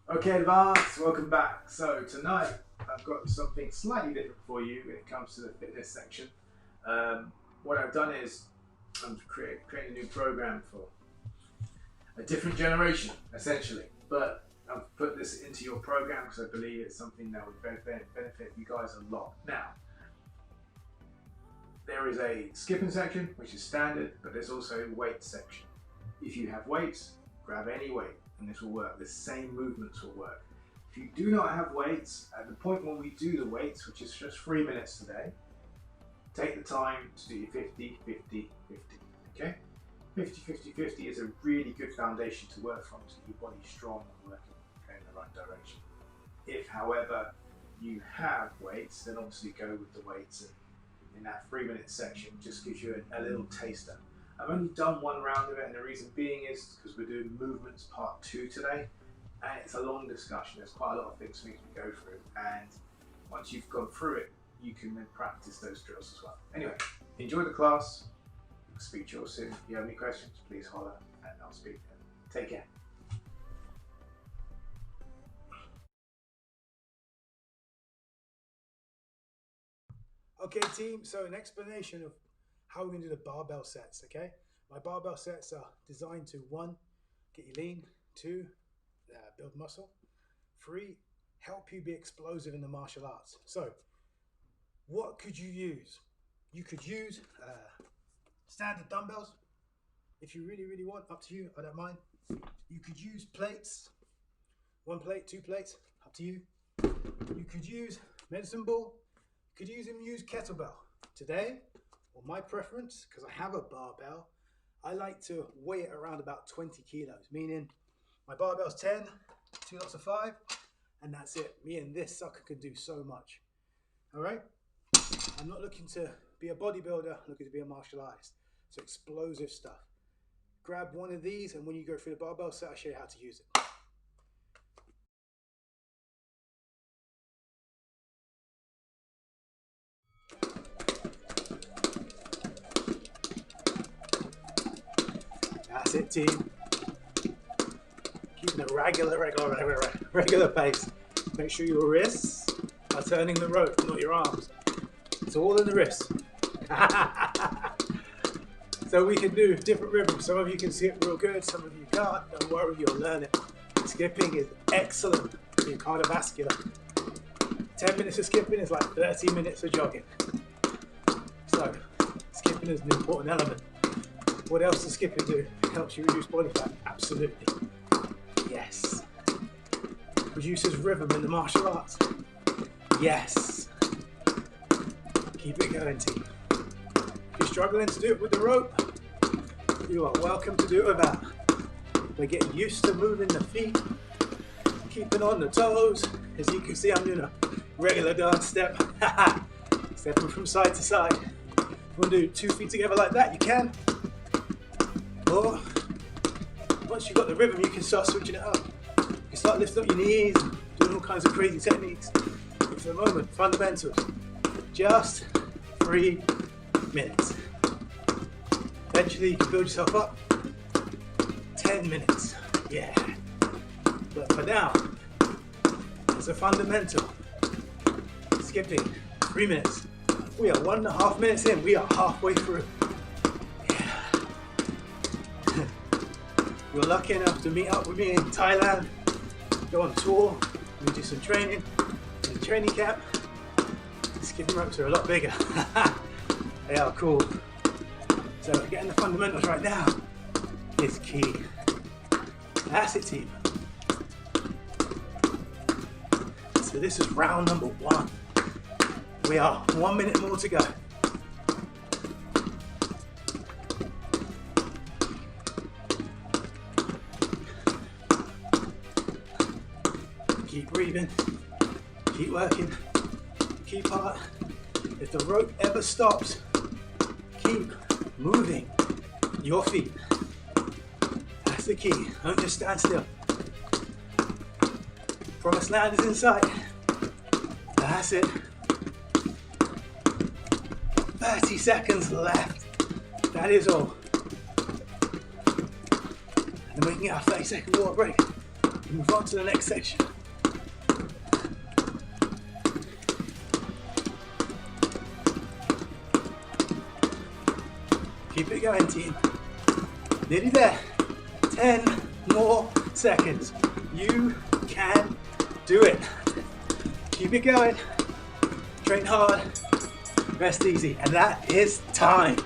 Okay, advanced, welcome back. So tonight I've got something slightly different for you when it comes to the fitness section. What I've done is I'm creating a new program for a different generation, essentially. But I've put this into your program because I believe it's something that would benefit you guys a lot. Now, there is a skipping section, which is standard, but there's also a weight section. If you have weights, grab any weight and this will work. The same movements will work. If you do not have weights, at the point when we do the weights, which is just 3 minutes today, take the time to do your 50, 50, 50, okay? 50, 50, 50 is a really good foundation to work from to keep your body strong and working in the right direction. If, however, you have weights, then obviously go with the weights, and in that 3 minute section just gives you a little taster. I've only done one round of it, and the reason being is because we're doing movements part 2 today, and it's a long discussion. There's quite a lot of things for me to go through, and once you've gone through it, you can then practice those drills as well. Anyway, enjoy the class. I'll speak to you all soon. If you have any questions, please holler and I'll speak to them. Take care. Okay team, so an explanation of how we're going to do the barbell sets, okay? My barbell sets are designed to 1, get you lean, 2, build muscle, 3, help you be explosive in the martial arts. So, what could you use? You could use standard dumbbells, if you really want, up to you, I don't mind. You could use plates, 1 plate, 2 plates, up to you. You could use medicine ball, you could even use kettlebell. Today, or my preference, because I have a barbell, I like to weigh it around about 20 kilos, meaning my barbell's 10, 2 lots of 5, and that's it. Me and this sucker can do so much. All right? I'm not looking to be a bodybuilder, I'm looking to be a martial artist. So explosive stuff. Grab one of these, and when you go through the barbell set, I'll show you how to use it. That's it, team. Keeping a regular pace. Make sure your wrists are turning the rope, not your arms. It's all in the wrists. So we can do different rhythms. Some of you can see it real good, some of you can't. Don't worry, you'll learn it. Skipping is excellent for your cardiovascular. 10 minutes of skipping is like 30 minutes of jogging. So, skipping is an important element. What else does skipping do? It helps you reduce body fat. Absolutely. Yes. Produces rhythm in the martial arts. Yes. Keep it going, team. If you're struggling to do it with the rope, you are welcome to do it without. We're getting used to moving the feet, keeping on the toes. As you can see, I'm doing a regular dance step. Stepping from side to side. If you want to do 2 feet together like that, you can. Or once you've got the rhythm, you can start switching it up. You can start lifting up your knees, doing all kinds of crazy techniques. But for the moment, fundamentals. Just 3 minutes. Eventually, you can build yourself up. 10 minutes. Yeah. But for now, as a fundamental, skipping 3 minutes. We are 1.5 minutes in. We are halfway through. You're lucky enough to meet up with me in Thailand, go on tour, we do some training in the training camp. The skipping ropes are a lot bigger. They are cool. So getting the fundamentals right now is key. That's it, team. So this is round number 1. We are 1 minute more to go. Keep breathing, keep working, keep hard. If the rope ever stops, keep moving your feet. That's the key. Don't just stand still. Promised land is in sight. That's it. 30 seconds left. That is all. And then we can get our 30-second water break. Move on to the next section. Keep it going, team. Nearly there. 10 more seconds. You can do it. Keep it going. Train hard. Rest easy. And that is time.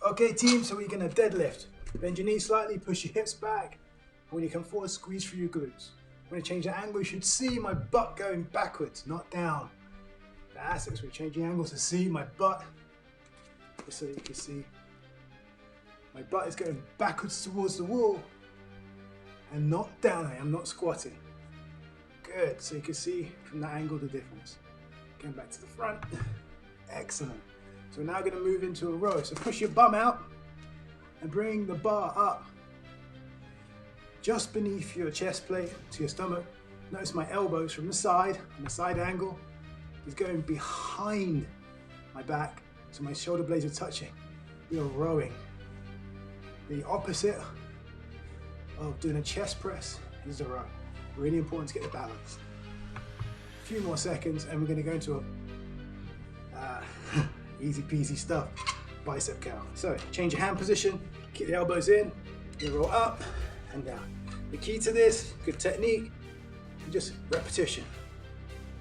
Okay team, so we're going to deadlift. Bend your knees slightly, push your hips back. When you come forward, squeeze through your glutes. When I change the angle, you should see my butt going backwards, not down. That's it, so we're changing angles to see my butt. Just so you can see my butt is going backwards towards the wall and not down. I'm not squatting. Good, so you can see from that angle the difference. Going back to the front. Excellent. So we're now going to move into a row. So push your bum out and bring the bar up just beneath your chest plate to your stomach. Notice my elbows from the side, on the side angle, is going behind my back, so my shoulder blades are touching. We are rowing. The opposite of doing a chest press is a row. Really important to get the balance. A few more seconds and we're going to go into a easy peasy stuff, bicep curl. So change your hand position, keep the elbows in, you roll up and down. The key to this, good technique, and just repetition.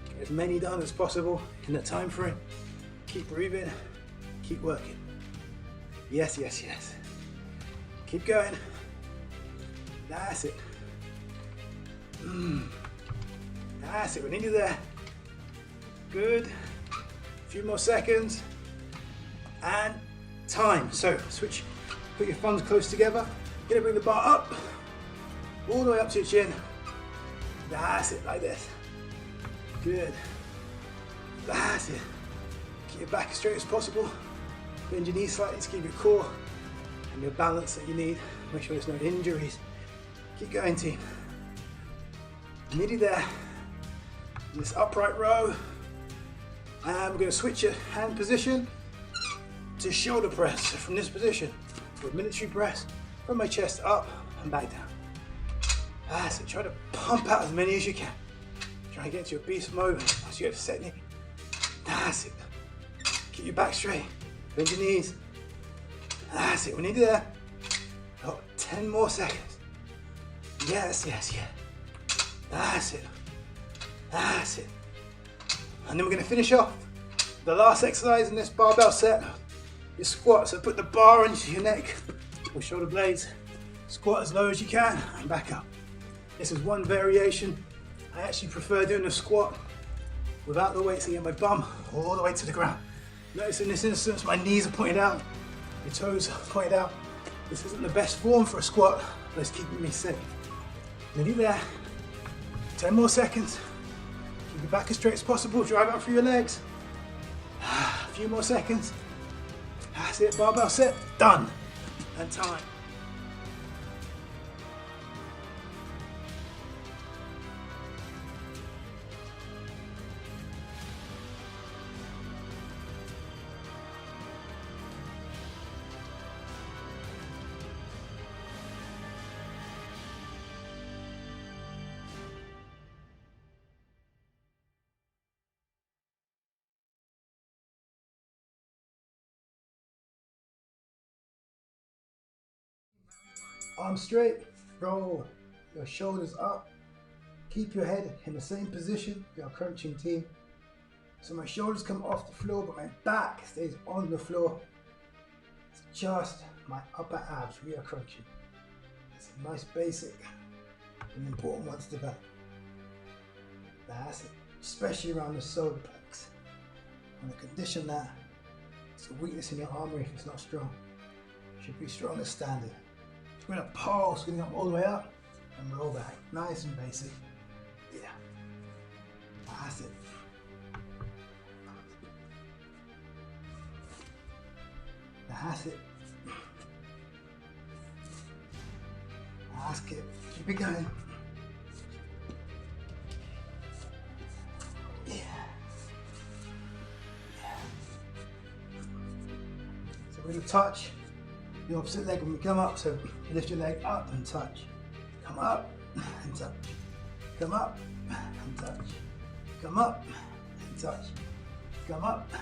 Get as many done as possible in the time frame. Keep breathing, keep working. Yes, yes, yes. Keep going. That's it. That's it, we're nearly there. Good. A few more seconds. And time. So switch, put your thumbs close together. You're gonna bring the bar up, all the way up to your chin. That's it, like this. Good. That's it. Keep your back as straight as possible. Bend your knees slightly to keep your core and your balance that you need. Make sure there's no injuries. Keep going, team. Nearly there. This upright row. And we're gonna switch your hand position to shoulder press. So from this position, to a military press, from my chest up and back down. That's it, try to pump out as many as you can. Try and get to your beast mode once you get to set knee. That's it. Keep your back straight, bend your knees. That's it, we need there. Oh, 10 more seconds. Yes, yes, yes. That's it. That's it. And then we're gonna finish off the last exercise in this barbell set. Your squat, so put the bar into your neck or shoulder blades. Squat as low as you can and back up. This is one variation. I actually prefer doing a squat without the weights and get my bum all the way to the ground. Notice in this instance, my knees are pointed out, your toes are pointed out. This isn't the best form for a squat, but it's keeping me safe. Nearly there. 10 more seconds. Keep your back as straight as possible. Drive out through your legs. A few more seconds. That's it, barbell set, done. And time. Arms straight, roll your shoulders up. Keep your head in the same position, we are crunching team. So my shoulders come off the floor, but my back stays on the floor. It's just my upper abs, we are crunching. It's a nice basic and important one to develop. That's it, especially around the solar plex. I want to condition that. It's a weakness in your armory if it's not strong. It should be strong as standard. We're gonna pulse, going up all the way up and roll back. Nice and basic. Yeah. That's it. That's it. That's it. Keep it going. Yeah. Yeah. So we're going to touch the opposite leg when we come up. So lift your leg up and touch. Come up and touch. Come up and touch. Come up and touch. Come up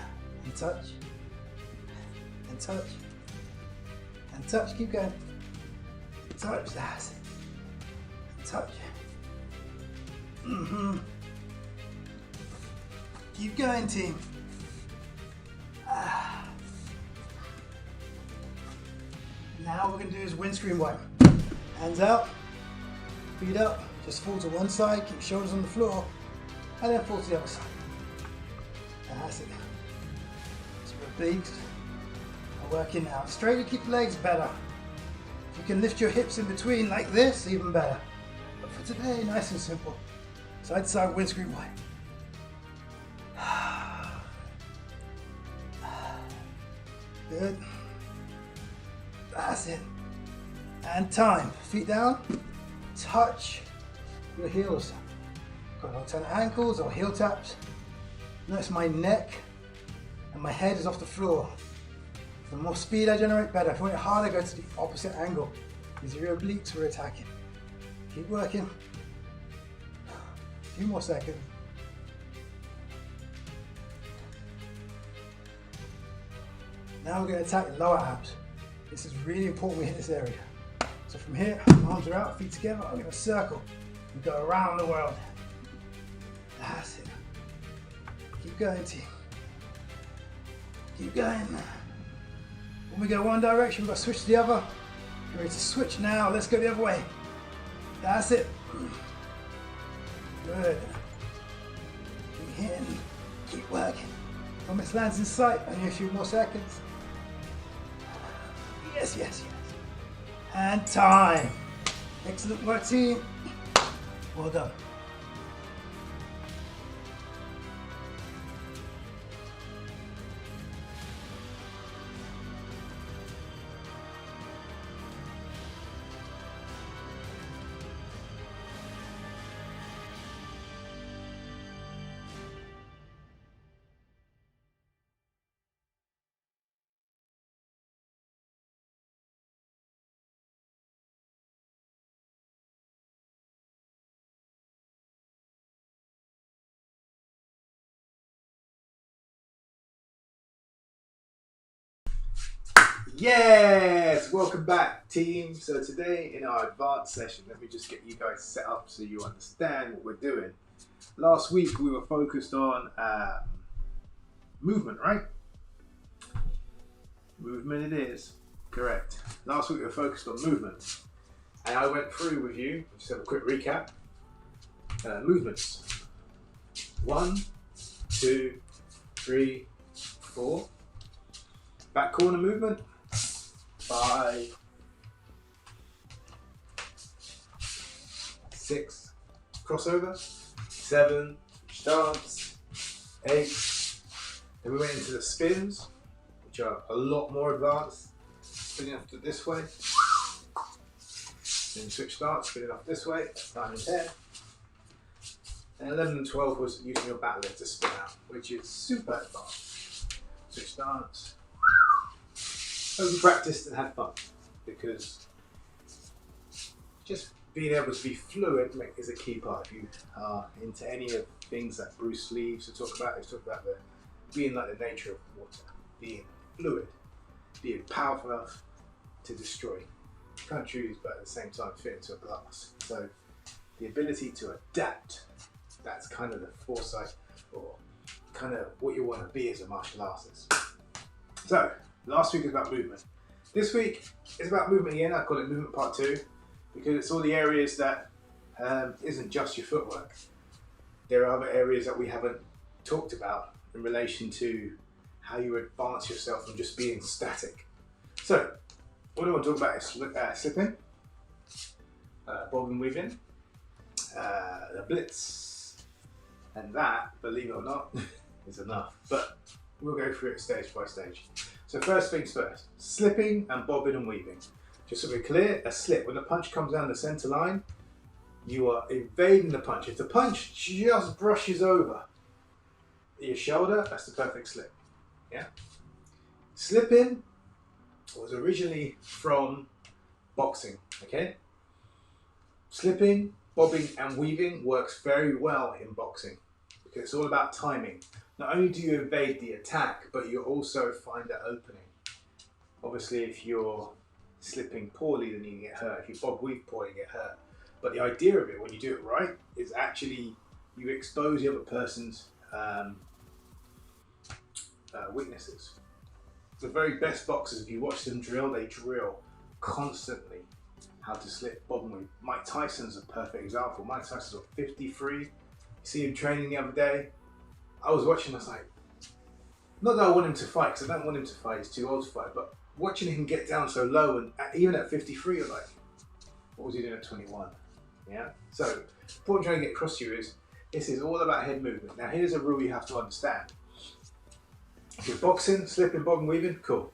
and touch. And touch. And touch. Keep going. Touch. That's it. And touch. Keep going, team. Now what we're going to do is windscreen wipe. Hands out, feet up, just fall to one side, keep shoulders on the floor, and then fall to the other side. That's it. So your obliques are working out. Straighter, keep the legs better. If you can lift your hips in between like this, even better. But for today, nice and simple. Side to side windscreen wipe. Good. That's it. And time. Feet down. Touch your heels. Got alternate ankles or heel taps. Notice my neck and my head is off the floor. The more speed I generate, better. If you want it harder, go to the opposite angle. These are your obliques we're attacking. Keep working. A few more seconds. Now we're going to attack the lower abs. This is really important we hit this area. So from here, arms are out, feet together, I'm going to circle and go around the world. That's it. Keep going, team. Keep going. When we go one direction, we've got to switch to the other. You're ready to switch now. Let's go the other way. That's it. Good. Keep hitting. Keep working. Almost lands in sight. Only a few more seconds. Yes, yes, yes. And time. Excellent work, team. Well done. Yes, welcome back, team. So today in our advanced session, let me just get you guys set up so you understand what we're doing. Last week we were focused on movement, right? Movement it is, correct. Last week we were focused on movement, and I went through with you, just have a quick recap. Movements. 1, 2, 3, 4. Back corner movement. 5, 6, crossover, 7, stance, 8. Then we went into the spins, which are a lot more advanced. Spinning off to this way. Then switch stance, spinning off this way. 9 and 10. And 11 and 12 was using your back leg to spin out, which is super advanced. Switch stance. Hope you practiced and had fun, because just being able to be fluid is a key part. If you are into any of the things that Bruce Lee used to talk about, the being like the nature of water, being fluid, being powerful enough to destroy. You can't choose, but at the same time fit into a glass. So the ability to adapt, that's kind of the foresight, or kind of what you want to be as a martial artist. So last week was about movement. This week is about movement again. I call it movement part 2 because it's all the areas that isn't just your footwork. There are other areas that we haven't talked about in relation to how you advance yourself from just being static. So what I want to talk about is slipping. bobbin weaving, the blitz, and that, believe it or not, is enough. But we'll go through it stage by stage. So first things first, slipping and bobbing and weaving. Just so we're clear, a slip, when the punch comes down the center line, you are evading the punch. If the punch just brushes over your shoulder, that's the perfect slip. Yeah. Slipping was originally from boxing, okay? Slipping, bobbing and weaving works very well in boxing because it's all about timing. Not only do you evade the attack, but you also find an opening. Obviously, if you're slipping poorly, then you get hurt. If you bob weave poorly, you get hurt. But the idea of it, when you do it right, is actually you expose the other person's weaknesses. The very best boxers, if you watch them drill, they drill constantly how to slip, bob and weave. Mike Tyson's a perfect example. Mike Tyson's at 53. You see him training the other day. I was watching, I was like, not that I want him to fight, because I don't want him to fight, he's too old to fight, but watching him get down so low, and even at 53, you're like, what was he doing at 21? Yeah? So, what I'm trying to get across to you is, this is all about head movement. Now, here's a rule you have to understand. If you're boxing, slipping, bobbing, weaving, cool.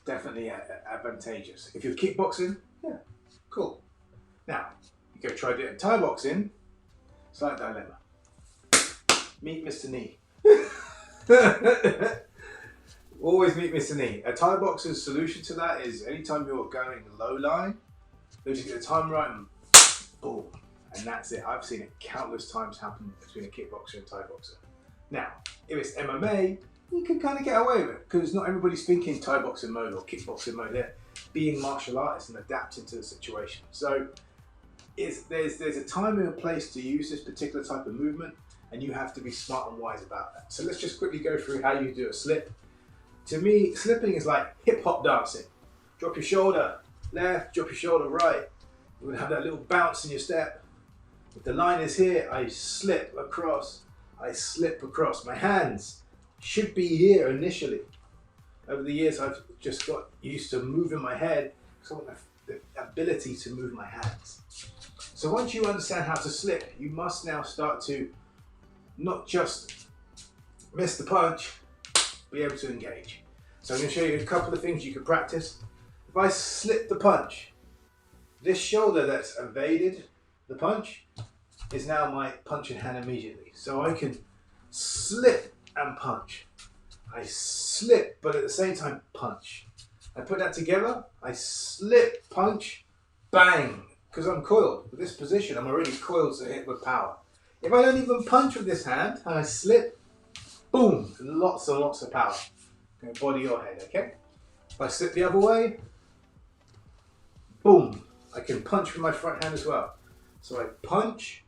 Definitely advantageous. If you're kickboxing, yeah, cool. Now, you go try doing Thai boxing, slight dilemma. Meet Mr. Knee. Always meet Mr. Knee. A Thai boxer's solution to that is anytime you're going low line, they just get the time right and boom. And that's it. I've seen it countless times happen between a kickboxer and a Thai boxer. Now, if it's MMA, you can kind of get away with it because not everybody's thinking Thai boxing mode or kickboxing mode. They're being martial artists and adapting to the situation. So there's a time and a place to use this particular type of movement, and you have to be smart and wise about that. So let's just quickly go through how you do a slip. To me, slipping is like hip hop dancing. Drop your shoulder left, drop your shoulder right. You would have that little bounce in your step. If the line is here, I slip across. I slip across. My hands should be here initially. Over the years, I've just got used to moving my head because I want the ability to move my hands. So once you understand how to slip, you must now start to not just miss the punch, be able to engage. So I'm going to show you a couple of things you can practice. If I slip the punch, this shoulder that's evaded the punch is now my punching hand immediately. So I can slip and punch. I slip, but at the same time punch. I put that together, I slip, punch, bang. Because I'm coiled. With this position, I'm already coiled to hit with power. If I don't even punch with this hand, and I slip, boom, lots and lots of power. Okay, body or head, okay? If I slip the other way, boom, I can punch with my front hand as well. So I punch,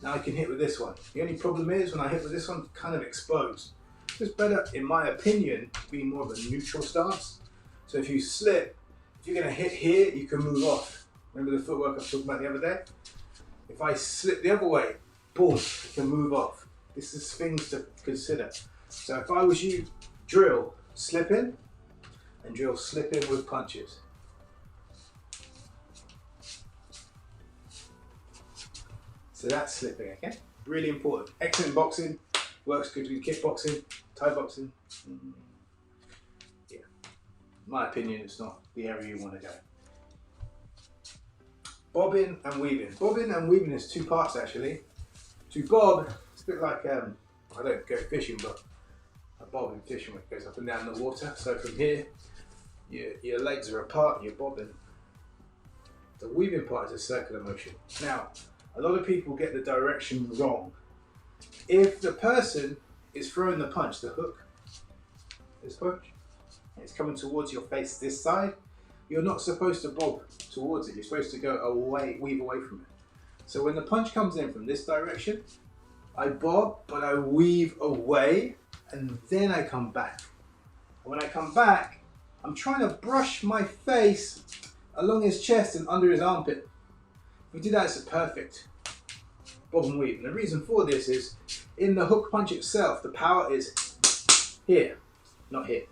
now I can hit with this one. The only problem is when I hit with this one, kind of exposed. It's better, in my opinion, to be more of a neutral stance. So if you slip, if you're going to hit here, you can move off. Remember the footwork I was talking about the other day? If I slip the other way, boom, you can move off. This is things to consider. So if I was you, drill slipping and drill slipping with punches. So that's slipping, okay? Really important. Excellent boxing, works good with kickboxing, Thai boxing. Yeah, in my opinion, it's not the area you want to go. Bobbing and weaving. Bobbing and weaving is two parts actually. To bob, it's a bit like, I don't go fishing, but a bob in fishing when it goes up and down the water. So from here, your legs are apart and you're bobbing. The weaving part is a circular motion. Now, a lot of people get the direction wrong. If the person is throwing the punch, the hook, this punch, it's coming towards your face this side, you're not supposed to bob towards it. You're supposed to go away, weave away from it. So when the punch comes in from this direction, I bob, but I weave away, and then I come back. And when I come back, I'm trying to brush my face along his chest and under his armpit. If we do that, it's a perfect bob and weave. And the reason for this is, in the hook punch itself, the power is here, not here.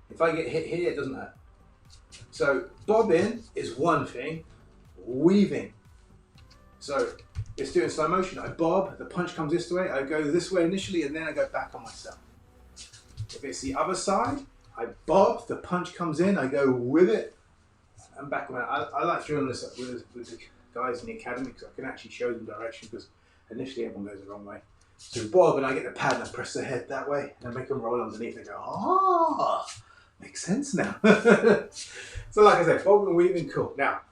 If I get hit here, it doesn't hurt. So bobbing is one thing, weaving. So it's doing slow motion. I bob, the punch comes this way, I go this way initially, and then I go back on myself. If it's the other side, I bob, the punch comes in, I go with it, and back around. I like doing this with the guys in the academy because I can actually show them direction, because initially everyone goes the wrong way. So bob, and I get the pad and I press their head that way, and I make them roll underneath and go, ah, makes sense now. So like I said, bob and weaving, cool. Now,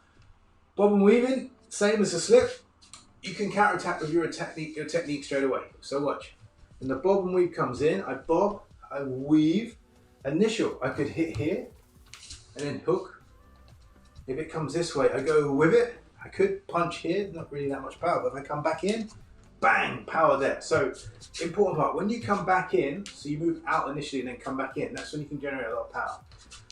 bob and weaving, same as a slip. You can counter attack with your technique straight away. So watch. When the bob and weave comes in, I bob, I weave, initial. I could hit here and then hook. If it comes this way, I go with it. I could punch here, not really that much power, but if I come back in, bang, power there. So important part, when you come back in, so you move out initially and then come back in, that's when you can generate a lot of power.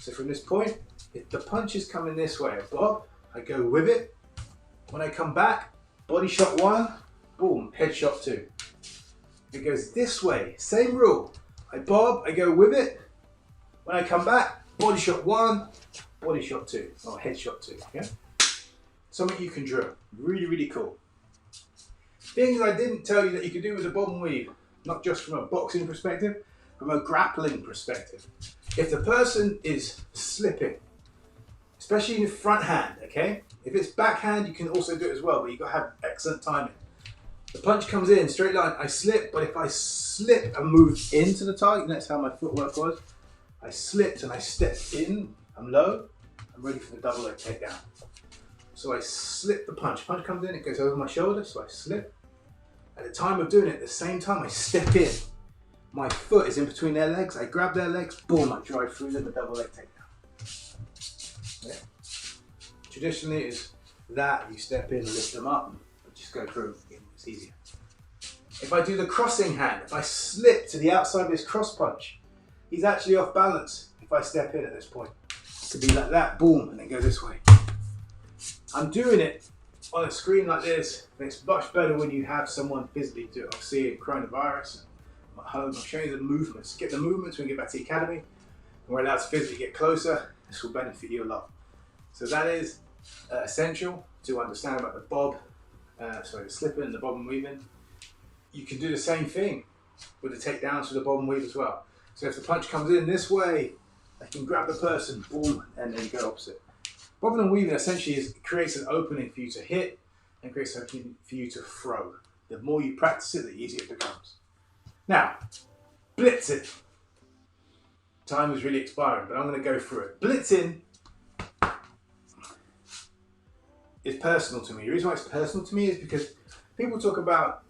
So from this point, if the punch is coming this way, I bob, I go with it. When I come back, body shot 1, boom, head shot 2. If it goes this way, same rule. I bob, I go with it. When I come back, body shot 1, body shot 2, or head shot 2. Yeah? Something you can drill. Really, really cool. Things I didn't tell you that you could do with a bob and weave, not just from a boxing perspective, from a grappling perspective. If the person is slipping, especially in the front hand, okay? If it's backhand, you can also do it as well, but you've got to have excellent timing. The punch comes in, straight line, I slip, but if I slip and move into the target, that's how my footwork was. I slipped and I stepped in, I'm low, I'm ready for the double leg takedown. So I slip the punch. Punch comes in, it goes over my shoulder, so I slip. At the time of doing it, at the same time I step in. My foot is in between their legs, I grab their legs, boom, I drive through them, the double leg takedown. Yeah. Traditionally it's that, you step in, lift them up, but just go through, it's easier. If I do the crossing hand, if I slip to the outside of this cross punch, he's actually off balance if I step in at this point. To be like that, boom, and then go this way. I'm doing it on a screen like this, and it's much better when you have someone physically do it. I'll see it in coronavirus, I'm at home, I'll show you the movements. Get the movements when we get back to the academy, and we're allowed to physically get closer. This will benefit you a lot. So that is essential to understand about the bob, the slipping and the bob and weaving. You can do the same thing with the takedowns for the bob and weave as well. So if the punch comes in this way, I can grab the person, boom, and then go opposite. Bobbing and weaving essentially creates an opening for you to hit and creates an opening for you to throw. The more you practice it, the easier it becomes. Now, blitzing. Time is really expiring, but I'm going to go through it. Blitzing is personal to me. The reason why it's personal to me is because people talk about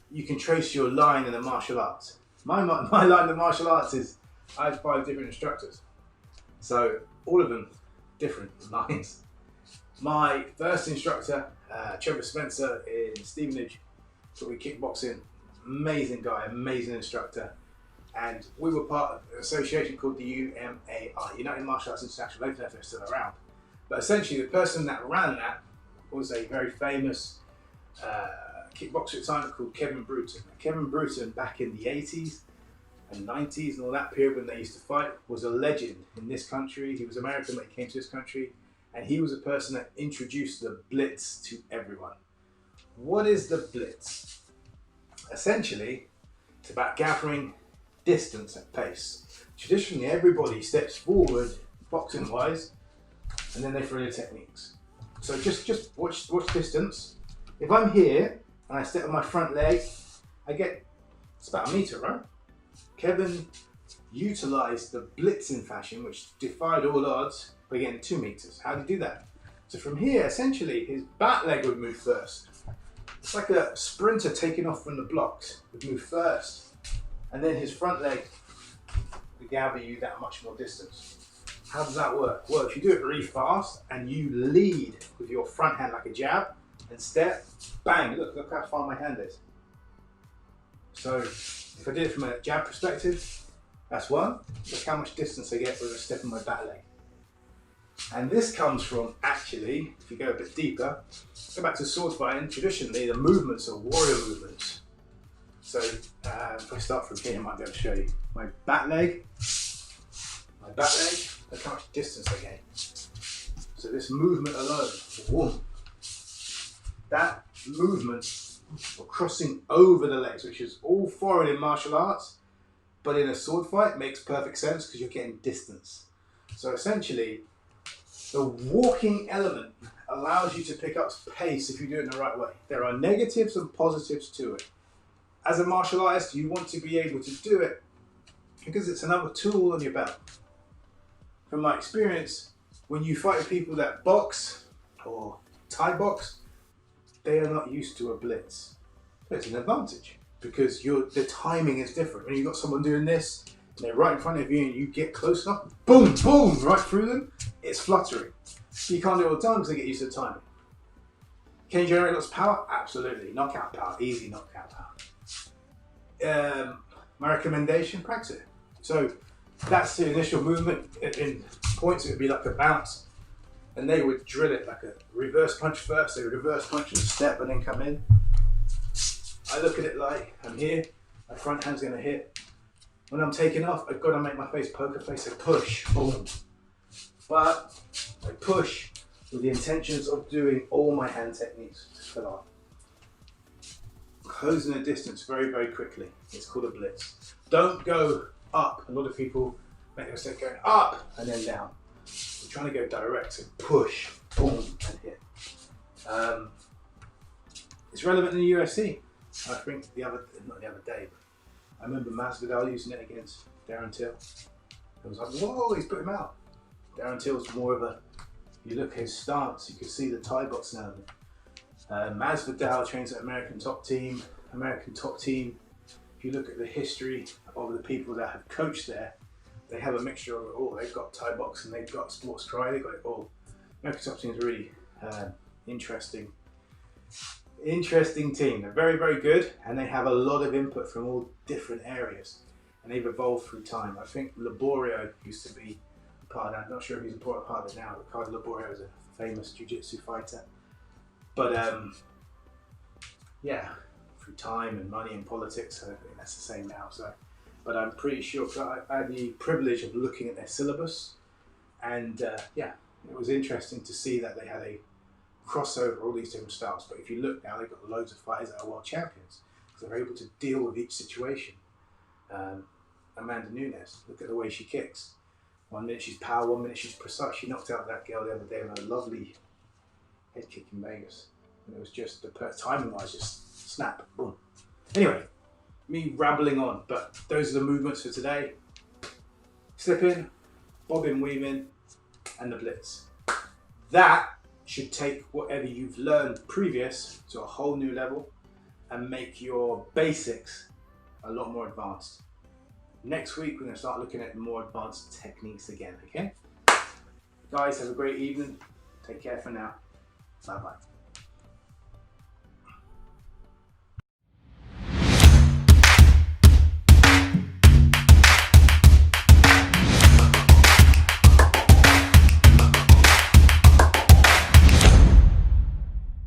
you can trace your line in the martial arts. My line in the martial arts is I had 5 different instructors. So all of them different lines. My first instructor, Trevor Spencer in Stevenage, taught me kickboxing. Amazing guy, amazing instructor. And we were part of an association called the UMAI, United Martial Arts International. I don't know if they're still around. But essentially the person that ran that was a very famous kickboxer at the time called Kevin Bruton. Kevin Bruton, back in the 80s and 90s and all that period when they used to fight, was a legend in this country. He was American, but he came to this country, and he was a person that introduced the blitz to everyone. What is the blitz? Essentially, it's about gathering distance and pace. Traditionally, everybody steps forward, boxing wise, and then they throw their techniques. So just watch distance. If I'm here and I step on my front leg, it's about 1 meter, right? Kevin utilised the blitzing fashion, which defied all odds, by getting 2 meters. How did he do that? So from here, essentially, his back leg would move first. It's like a sprinter taking off from the blocks would move first, and then his front leg would gather you that much more distance. How does that work? Well, if you do it really fast and you lead with your front hand like a jab and step, bang, look how far my hand is. So if I did it from a jab perspective, that's 1. Look how much distance I get with a step on my back leg. And this comes from, actually, if you go a bit deeper, go back to sword fighting. Traditionally, the movements are warrior movements. So if I start from here, I might be able to show you. My back leg, look how much distance I gain. So this movement alone, whoom, that movement of crossing over the legs, which is all foreign in martial arts, but in a sword fight makes perfect sense because you're getting distance. So essentially, the walking element allows you to pick up pace if you do it in the right way. There are negatives and positives to it. As a martial artist, you want to be able to do it because it's another tool on your belt. From my experience, when you fight with people that box or Thai box, they are not used to a blitz. It's an advantage because the timing is different. When you've got someone doing this, and they're right in front of you and you get close enough, boom, boom, right through them, it's fluttering. You can't do it all the time because they get used to the timing. Can you generate lots of power? Absolutely. Knockout power, easy knockout power. My recommendation, practice it. So that's the initial movement. In points, it would be like a bounce. And they would drill it like a reverse punch first. They would reverse punch and step and then come in. I look at it like I'm here, my front hand's going to hit. When I'm taking off, I've got to make my face poker face and push, boom. But I push with the intentions of doing all my hand techniques to fill on. Closing the distance very, very quickly. It's called a blitz. Don't go up. A lot of people make a mistake going up and then down. You're trying to go direct, so push, boom, and hit. It's relevant in the UFC. I think not the other day, but I remember Masvidal using it against Darren Till. It was like, whoa, he's put him out. Darren Till's more of a, you look at his stance, you can see the Thai boxing element. Masvidal trains at American Top Team. If you look at the history of the people that have coached there, they have a mixture of it all. They've got Thai boxing, they've got sports try, they've got it all. American Top Team is a really interesting team. They're very, very good, and they have a lot of input from all different areas, and they've evolved through time. I think Laborio used to be a part of that. I'm not sure if he's a part of it now, but Ricardo Laborio is a famous jiu-jitsu fighter. But yeah, through time and money and politics, I don't think that's the same now. So, but I'm pretty sure, I had the privilege of looking at their syllabus, and yeah, it was interesting to see that they had a crossover all these different styles. But if you look now, they've got loads of fighters that are world champions because they're able to deal with each situation. Amanda Nunes, look at the way she kicks. 1 minute she's power, 1 minute she's precise. She knocked out that girl the other day with a lovely head kick in Vegas, and it was just the timing wise, just snap, boom. Anyway, me rambling on, but those are the movements for today. Slip in, bob in, weave in, and the blitz. That should take whatever you've learned previous to a whole new level and make your basics a lot more advanced. Next week, we're going to start looking at more advanced techniques again, okay? Guys, have a great evening. Take care for now. Bye-bye.